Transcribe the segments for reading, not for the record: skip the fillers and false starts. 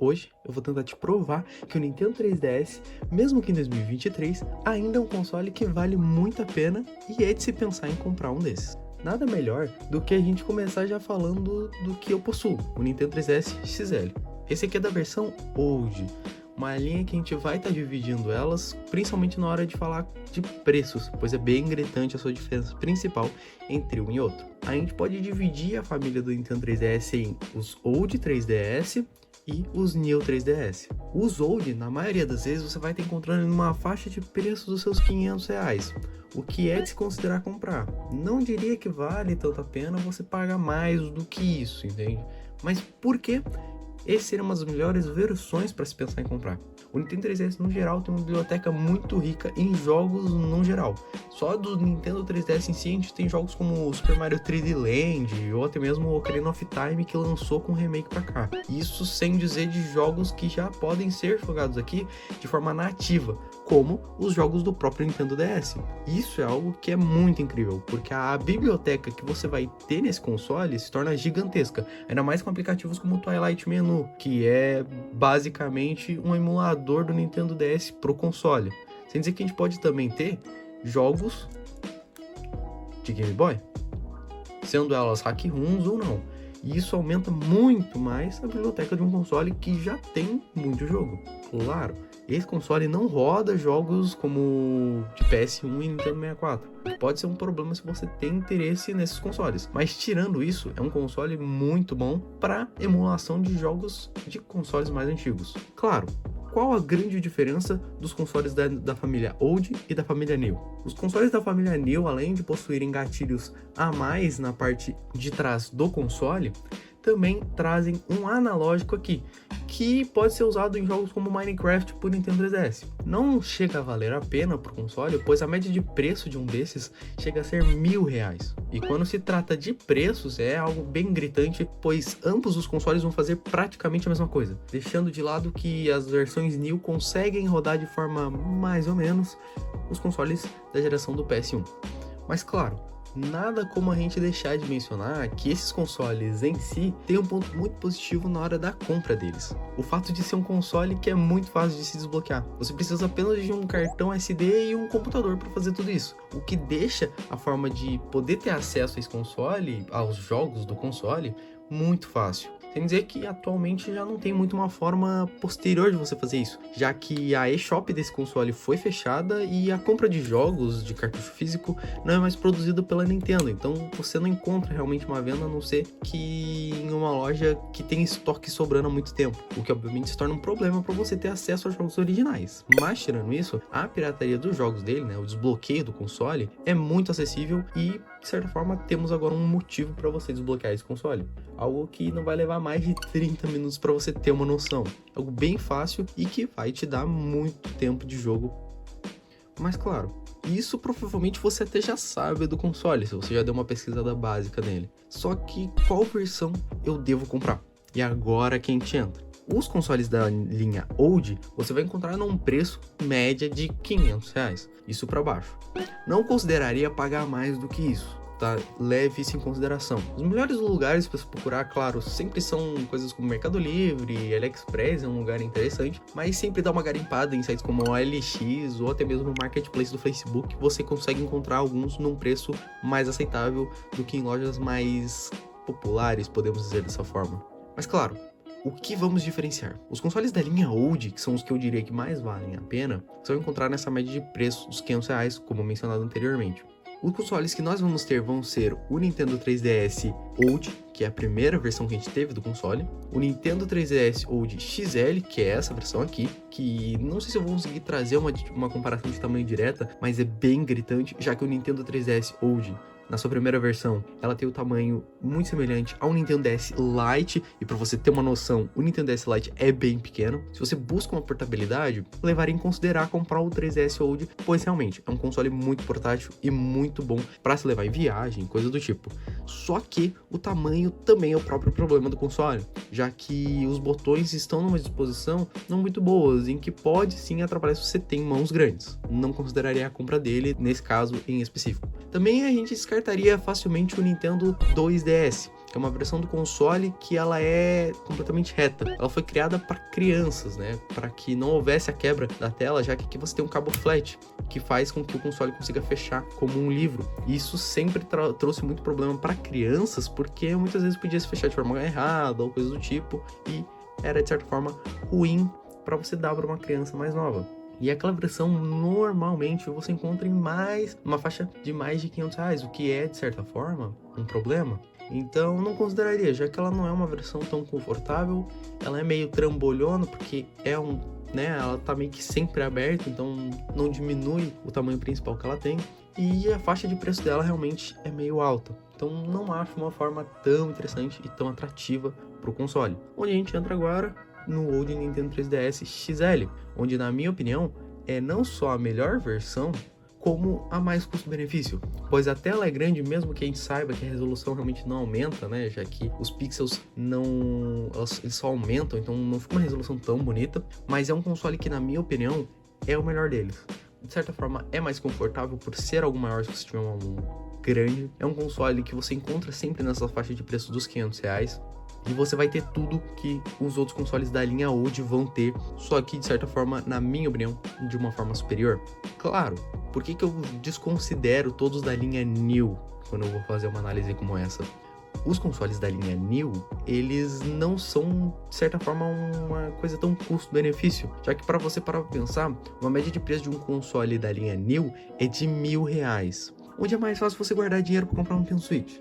Hoje eu vou tentar te provar que o Nintendo 3DS, mesmo que em 2023, ainda é um console que vale muito a pena e é de se pensar em comprar um desses. Nada melhor do que a gente começar já falando do que eu possuo, o Nintendo 3DS XL. Esse aqui é da versão Old, uma linha que a gente vai estar dividindo elas, principalmente na hora de falar de preços, pois é bem gritante a sua diferença principal entre um e outro. A gente pode dividir a família do Nintendo 3DS em os Old 3DS e os New 3DS. Os Old, na maioria das vezes, você vai estar encontrando em uma faixa de preço dos seus R$500, o que é de se considerar comprar. Não diria que vale tanto a pena você pagar mais do que isso, entende? Mas por quê? Esse seria uma das melhores versões para se pensar em comprar. O Nintendo 3DS no geral tem uma biblioteca muito rica em jogos no geral. Só do Nintendo 3DS em si a gente tem jogos como Super Mario 3D Land ou até mesmo o Ocarina of Time que lançou com remake para cá. Isso sem dizer de jogos que já podem ser jogados aqui de forma nativa, como os jogos do próprio Nintendo DS. Isso é algo que é muito incrível, porque a biblioteca que você vai ter nesse console se torna gigantesca, ainda mais com aplicativos como o Twilight Menu, que é basicamente um emulador do Nintendo DS pro console. Sem dizer que a gente pode também ter jogos de Game Boy, sendo elas hack ROMs ou não. E isso aumenta muito mais a biblioteca de um console que já tem muito jogo. Claro, esse console não roda jogos como de PS1 e Nintendo 64. Pode ser um problema se você tem interesse nesses consoles. Mas tirando isso, é um console muito bom para emulação de jogos de consoles mais antigos. Claro, qual a grande diferença dos consoles da família Old e da família New? Os consoles da família New, além de possuírem gatilhos a mais na parte de trás do console, também trazem um analógico aqui, que pode ser usado em jogos como Minecraft por Nintendo 3DS. Não chega a valer a pena para o console, pois a média de preço de um desses chega a ser R$1.000. E quando se trata de preços, é algo bem gritante, pois ambos os consoles vão fazer praticamente a mesma coisa, deixando de lado que as versões New conseguem rodar de forma mais ou menos os consoles da geração do PS1. Mas claro, nada como a gente deixar de mencionar que esses consoles em si têm um ponto muito positivo na hora da compra deles. O fato de ser um console que é muito fácil de se desbloquear. Você precisa apenas de um cartão SD e um computador para fazer tudo isso. O que deixa a forma de poder ter acesso a esse console, aos jogos do console, muito fácil. Sem dizer que atualmente já não tem muito uma forma posterior de você fazer isso, já que a eShop desse console foi fechada e a compra de jogos de cartucho físico não é mais produzida pela Nintendo, então você não encontra realmente uma venda a não ser que em uma loja que tem estoque sobrando há muito tempo, o que obviamente se torna um problema para você ter acesso aos jogos originais. Mas tirando isso, a pirataria dos jogos dele, o desbloqueio do console, é muito acessível e de certa forma temos agora um motivo para você desbloquear esse console. Algo que não vai levar mais de 30 minutos para você ter uma noção. Algo bem fácil e que vai te dar muito tempo de jogo. Mas claro, isso provavelmente você até já sabe do console, se você já deu uma pesquisada básica nele. Só que qual versão eu devo comprar? E agora que a gente entra. Os consoles da linha Old, você vai encontrar num preço média de R$500, isso para baixo. Não consideraria pagar mais do que isso, tá? Leve isso em consideração. Os melhores lugares para se procurar, claro, sempre são coisas como Mercado Livre, AliExpress é um lugar interessante, mas sempre dá uma garimpada em sites como o OLX ou até mesmo no Marketplace do Facebook, você consegue encontrar alguns num preço mais aceitável do que em lojas mais populares, podemos dizer dessa forma. Mas claro, o que vamos diferenciar? Os consoles da linha Old, que são os que eu diria que mais valem a pena, você vai encontrar nessa média de preço dos R$500, como mencionado anteriormente. Os consoles que nós vamos ter vão ser o Nintendo 3DS Old, que é a primeira versão que a gente teve do console, o Nintendo 3DS Old XL, que é essa versão aqui, que não sei se eu vou conseguir trazer uma comparação de tamanho direta, mas é bem gritante, já que o Nintendo 3DS Old, na sua primeira versão, ela tem o tamanho muito semelhante ao Nintendo DS Lite, e para você ter uma noção, o Nintendo DS Lite é bem pequeno. Se você busca uma portabilidade, levaria em considerar comprar o 3DS Old, pois realmente é um console muito portátil e muito bom para se levar em viagem, coisa do tipo. Só que o tamanho também é o próprio problema do console, já que os botões estão numa disposição não muito boas, em que pode sim atrapalhar se você tem mãos grandes. Não consideraria a compra dele nesse caso em específico. Também a gente descartaria facilmente o Nintendo 2DS, que é uma versão do console que ela é completamente reta. Ela foi criada para crianças, né? Para que não houvesse a quebra da tela, já que aqui você tem um cabo flat, que faz com que o console consiga fechar como um livro. E isso sempre trouxe muito problema para crianças, porque muitas vezes podia se fechar de forma errada ou coisa do tipo, e era de certa forma ruim para você dar para uma criança mais nova. E aquela versão normalmente você encontra em uma faixa de mais de R$500, o que é de certa forma um problema. Então não consideraria, já que ela não é uma versão tão confortável, ela é meio trambolhona, porque ela tá meio que sempre aberta, então não diminui o tamanho principal que ela tem, e a faixa de preço dela realmente é meio alta. Então não acho uma forma tão interessante e tão atrativa para o console. Onde a gente entra agora no Old Nintendo 3DS XL, onde na minha opinião é não só a melhor versão, como a mais custo-benefício, pois a tela é grande, mesmo que a gente saiba que a resolução realmente não aumenta, né, já que os pixels eles só aumentam, então não fica uma resolução tão bonita, mas é um console que, na minha opinião, é o melhor deles. De certa forma, é mais confortável por ser algo maior se você tiver uma mão grande, é um console que você encontra sempre nessa faixa de preço dos R$500, e você vai ter tudo que os outros consoles da linha Old vão ter, só que de certa forma, na minha opinião, de uma forma superior. Claro, por que eu desconsidero todos da linha New quando eu vou fazer uma análise como essa? Os consoles da linha New, eles não são, de certa forma, uma coisa tão custo-benefício, já que para você parar pra pensar, uma média de preço de um console da linha New é de R$1.000, onde é mais fácil você guardar dinheiro para comprar um Nintendo Switch.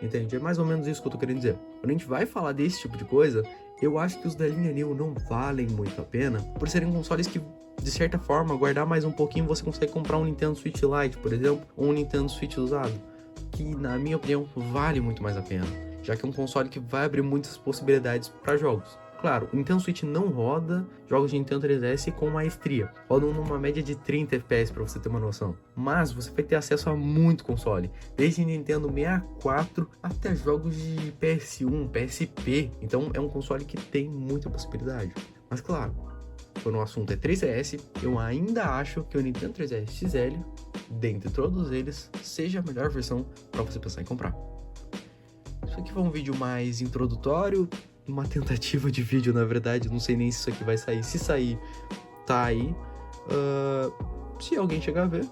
Entende? É mais ou menos isso que eu tô querendo dizer. Quando a gente vai falar desse tipo de coisa, eu acho que os da linha New não valem muito a pena, por serem consoles que, de certa forma, guardar mais um pouquinho, você consegue comprar um Nintendo Switch Lite, por exemplo, ou um Nintendo Switch usado, que, na minha opinião, vale muito mais a pena, já que é um console que vai abrir muitas possibilidades para jogos. Claro, o Nintendo Switch não roda jogos de Nintendo 3DS com maestria, rodam numa média de 30 FPS para você ter uma noção. Mas você vai ter acesso a muito console, desde Nintendo 64 até jogos de PS1, PSP, então é um console que tem muita possibilidade. Mas claro, quando o assunto é 3DS, eu ainda acho que o Nintendo 3DS XL, dentre todos eles, seja a melhor versão para você pensar em comprar. Isso aqui foi um vídeo mais introdutório, uma tentativa de vídeo, na verdade, não sei nem se isso aqui vai sair. Se sair, tá aí. Se alguém chegar a ver,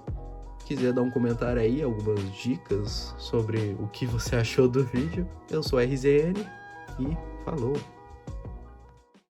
quiser dar um comentário aí, algumas dicas sobre o que você achou do vídeo, eu sou RZN e falou!